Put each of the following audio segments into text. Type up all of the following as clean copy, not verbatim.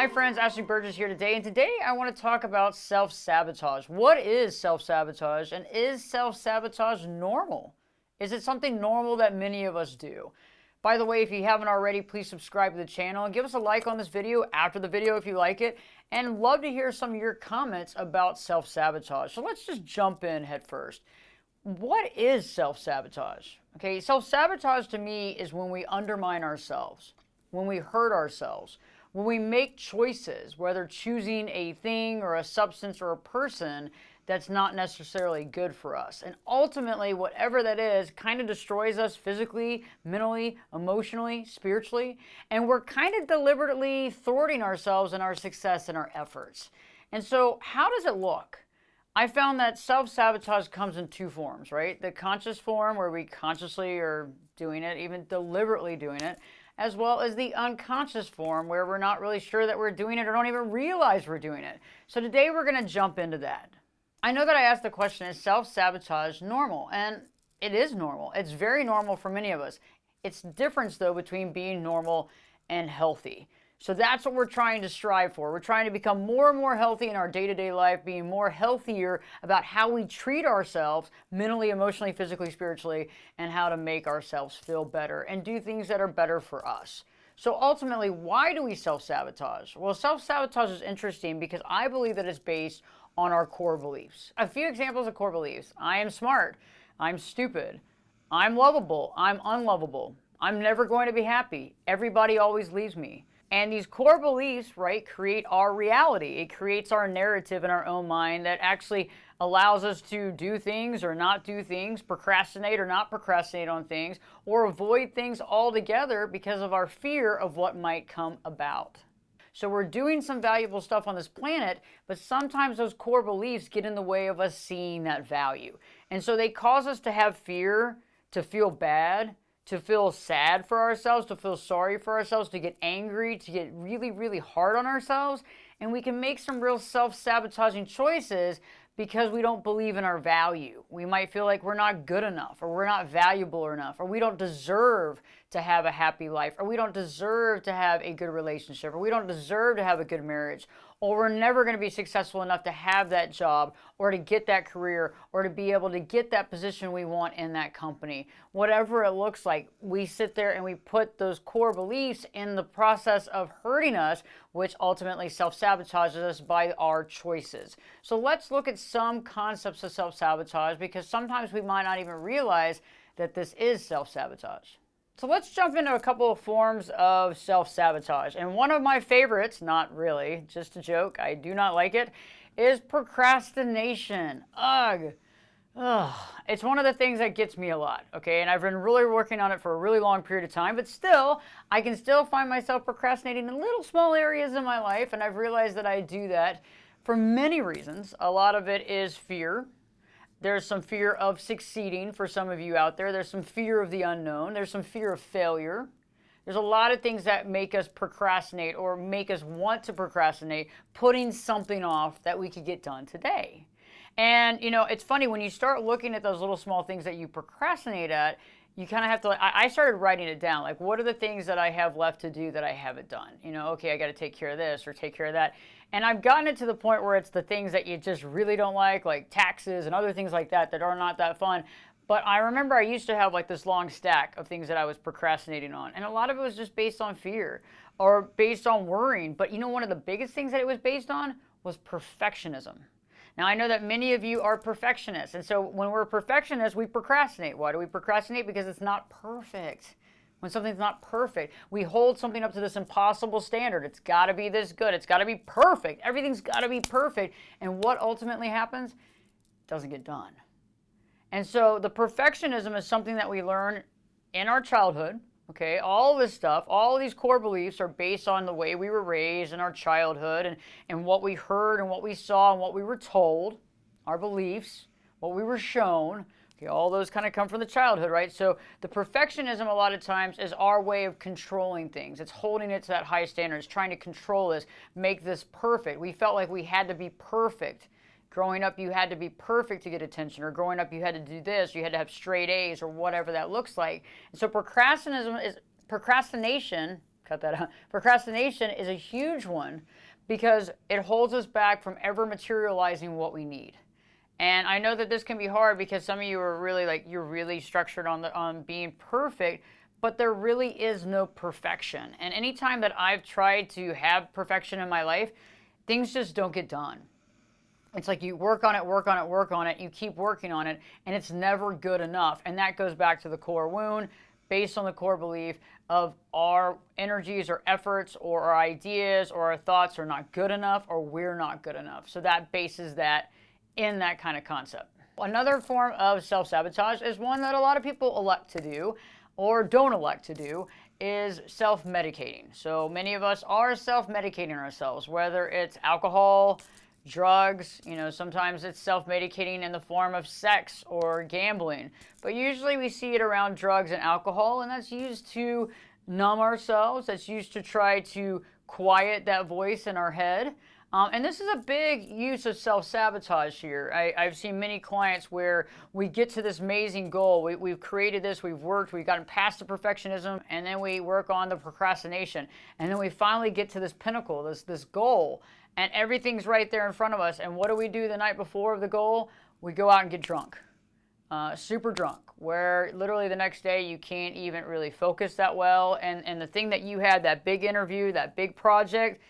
Hi friends, Ashley Berges here today, and today I want to talk about self-sabotage. What is self-sabotage, and is self-sabotage normal? Is it something normal that many of us do? By the way, if you haven't already, please subscribe to the channel and give us a like on this video after the video if you like it, and love to hear some of your comments about self-sabotage. So let's just jump in head first. What is self-sabotage? Okay, self-sabotage to me is when we undermine ourselves, when we hurt ourselves, when we make choices, whether choosing a thing or a substance or a person that's not necessarily good for us. And ultimately, whatever that is kind of destroys us physically, mentally, emotionally, spiritually. And we're kind of deliberately thwarting ourselves in our success and our efforts. And so how does it look? I found that self-sabotage comes in two forms, right? The conscious form, where we consciously are doing it, even deliberately doing it, as well as the unconscious form, where we're not really sure that we're doing it or don't even realize we're doing it. So today we're going to jump into that. I know that I asked the question, is self-sabotage normal? And it is normal. It's very normal for many of us. It's the difference, though, between being normal and healthy. So that's what we're trying to strive for. We're trying to become more and more healthy in our day-to-day life, being more healthier about how we treat ourselves mentally, emotionally, physically, spiritually, and how to make ourselves feel better and do things that are better for us. So ultimately, why do we self-sabotage? Well, self-sabotage is interesting because I believe that it's based on our core beliefs. A few examples of core beliefs. I am smart. I'm stupid. I'm lovable. I'm unlovable. I'm never going to be happy. Everybody always leaves me. And these core beliefs, right, create our reality. It creates our narrative in our own mind that actually allows us to do things or not do things, procrastinate or not procrastinate on things, or avoid things altogether because of our fear of what might come about. So we're doing some valuable stuff on this planet, but sometimes those core beliefs get in the way of us seeing that value. And so they cause us to have fear, to feel bad, to feel sad for ourselves, to feel sorry for ourselves, to get angry, to get really, really hard on ourselves. And we can make some real self-sabotaging choices because we don't believe in our value. We might feel like we're not good enough, or we're not valuable enough, or we don't deserve to have a happy life, or we don't deserve to have a good relationship, or we don't deserve to have a good marriage, or we're never going to be successful enough to have that job, or to get that career, or to be able to get that position we want in that company. Whatever it looks like, we sit there and we put those core beliefs in the process of hurting us, which ultimately self-sabotages us by our choices. So let's look at some concepts of self-sabotage, because sometimes we might not even realize that this is self-sabotage. So let's jump into a couple of forms of self-sabotage. And one of my favorites, not really, just a joke, I do not like it, is procrastination. Ugh. Ugh. It's one of the things that gets me a lot, okay? And I've been really working on it for a really long period of time, but still, I can still find myself procrastinating in little small areas in my life, and I've realized that I do that for many reasons. A lot of it is fear. There's some fear of succeeding for some of you out there. There's some fear of the unknown. There's some fear of failure. There's a lot of things that make us procrastinate or make us want to procrastinate, putting something off that we could get done today. And, you know, it's funny, when you start looking at those little small things that you procrastinate at, you kind of have to, I started writing it down. Like, what are the things that I have left to do that I haven't done? You know, okay, I got to take care of this or take care of that. And I've gotten it to the point where it's the things that you just really don't like taxes and other things like that that are not that fun. But I remember I used to have like this long stack of things that I was procrastinating on. And a lot of it was just based on fear or based on worrying. But you know, one of the biggest things that it was based on was perfectionism. Now, I know that many of you are perfectionists. And so when we're perfectionists, we procrastinate. Why do we procrastinate? Because it's not perfect. When something's not perfect, we hold something up to this impossible standard. It's got to be this good. It's got to be perfect. Everything's got to be perfect. And what ultimately happens? It doesn't get done. And so the perfectionism is something that we learn in our childhood. Okay, all this stuff, all these core beliefs are based on the way we were raised in our childhood and what we heard and what we saw and what we were told, our beliefs, what we were shown. Okay, all those kind of come from the childhood, right? So the perfectionism a lot of times is our way of controlling things. It's holding it to that high standard. It's trying to control this, make this perfect. We felt like we had to be perfect. Growing up, you had to be perfect to get attention, or growing up, you had to do this, you had to have straight A's, or whatever that looks like. And so procrastination cut that out. Procrastination is a huge one because it holds us back from ever materializing what we need. And I know that this can be hard because some of you are really you're really structured on being perfect, but there really is no perfection. And anytime that I've tried to have perfection in my life, things just don't get done. It's like you work on it, work on it, work on it, you keep working on it, and it's never good enough. And that goes back to the core wound, based on the core belief of our energies or efforts or our ideas or our thoughts are not good enough or we're not good enough. So that bases that in that kind of concept. Another form of self-sabotage is one that a lot of people elect to do or don't elect to do, is self-medicating. So many of us are self-medicating ourselves, whether it's alcohol, drugs, sometimes it's self-medicating in the form of sex or gambling. But usually we see it around drugs and alcohol, and that's used to numb ourselves. That's used to try to quiet that voice in our head. And this is a big use of self-sabotage here. I've seen many clients where we get to this amazing goal. We've created this, we've worked, we've gotten past the perfectionism, and then we work on the procrastination. And then we finally get to this pinnacle, this goal, and everything's right there in front of us. And what do we do the night before the goal? We go out and get drunk. Super drunk, where literally the next day you can't even really focus that well. And the thing that you had, that big interview, that big project,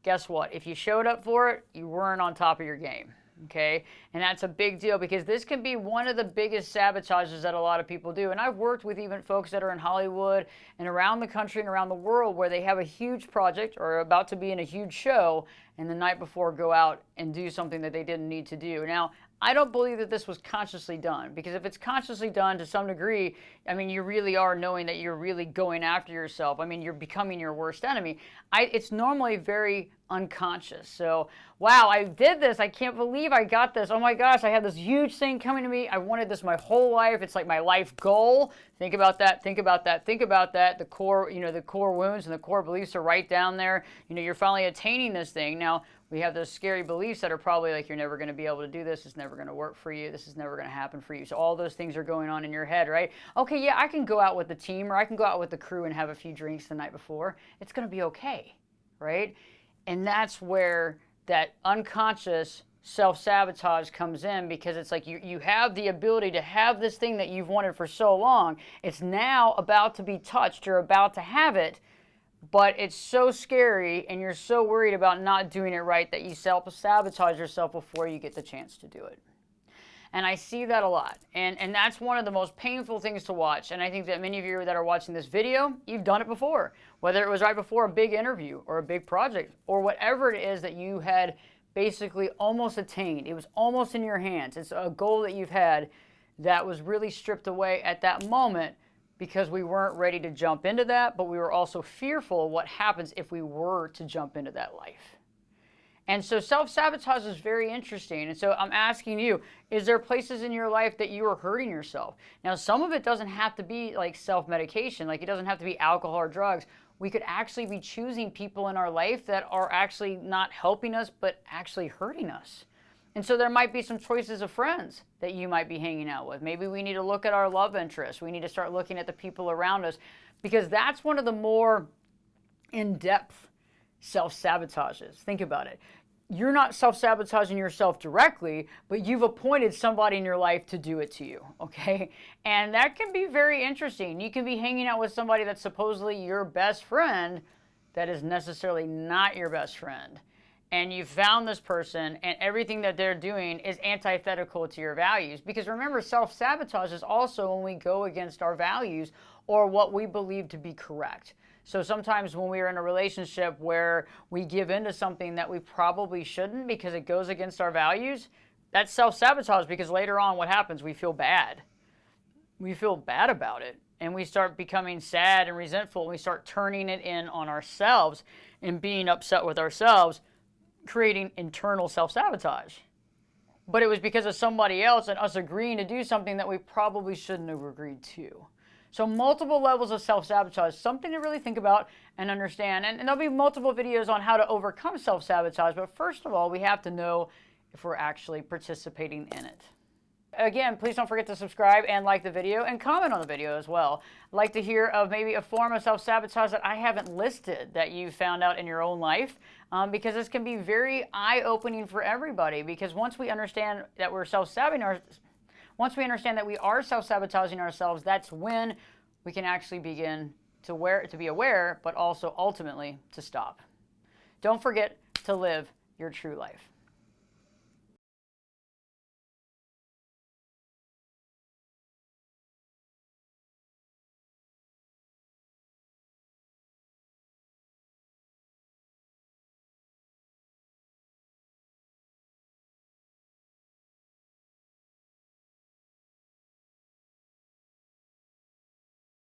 guess what? If you showed up for it, you weren't on top of your game, okay? And that's a big deal because this can be one of the biggest sabotages that a lot of people do. And I've worked with even folks that are in Hollywood and around the country and around the world where they have a huge project or are about to be in a huge show and the night before go out and do something that they didn't need to do. Now, I don't believe that this was consciously done, because if it's consciously done to some degree, I mean, you really are knowing that you're really going after yourself. I mean, you're becoming your worst enemy. It's normally very unconscious. So, wow, I did this. I can't believe I got this. Oh my gosh, I had this huge thing coming to me. I wanted this my whole life. It's like my life goal. Think about that. Think about that. Think about that. The core, the core wounds and the core beliefs are right down there. You're finally attaining this thing. Now, we have those scary beliefs that are probably like, you're never going to be able to do this. It's never going to work for you. This is never going to happen for you. So all those things are going on in your head, right? Okay, yeah, I can go out with the team or I can go out with the crew and have a few drinks the night before. It's going to be okay, right? And that's where that unconscious self-sabotage comes in, because it's like you have the ability to have this thing that you've wanted for so long. It's now about to be touched. You're about to have it. But it's so scary and you're so worried about not doing it right that you self-sabotage yourself before you get the chance to do it. And I see that a lot. And that's one of the most painful things to watch. And I think that many of you that are watching this video, you've done it before. Whether it was right before a big interview or a big project or whatever it is that you had basically almost attained. It was almost in your hands. It's a goal that you've had that was really stripped away at that moment, because we weren't ready to jump into that, but we were also fearful of what happens if we were to jump into that life. And so self-sabotage is very interesting. And so I'm asking you, is there places in your life that you are hurting yourself? Now, some of it doesn't have to be like self-medication, like it doesn't have to be alcohol or drugs. We could actually be choosing people in our life that are actually not helping us, but actually hurting us. And so there might be some choices of friends that you might be hanging out with. Maybe we need to look at our love interests. We need to start looking at the people around us, because that's one of the more in-depth self-sabotages. Think about it. You're not self-sabotaging yourself directly, but you've appointed somebody in your life to do it to you, okay? And that can be very interesting. You can be hanging out with somebody that's supposedly your best friend that is necessarily not your best friend. And you found this person and everything that they're doing is antithetical to your values. Because remember, self-sabotage is also when we go against our values or what we believe to be correct. So sometimes when we are in a relationship where we give into something that we probably shouldn't because it goes against our values, that's self-sabotage, because later on what happens? We feel bad. We feel bad about it. And we start becoming sad and resentful. And we start turning it in on ourselves and being upset with ourselves, creating internal self-sabotage. But it was because of somebody else and us agreeing to do something that we probably shouldn't have agreed to. So multiple levels of self-sabotage, something to really think about and understand. And there'll be multiple videos on how to overcome self-sabotage. But first of all, we have to know if we're actually participating in it. Again, please don't forget to subscribe and like the video and comment on the video as well. I'd like to hear of maybe a form of self-sabotage that I haven't listed that you found out in your own life, because this can be very eye-opening for everybody. Because once we understand that we're once we understand that we are self-sabotaging ourselves, that's when we can actually begin to be aware, but also ultimately to stop. Don't forget to live your true life.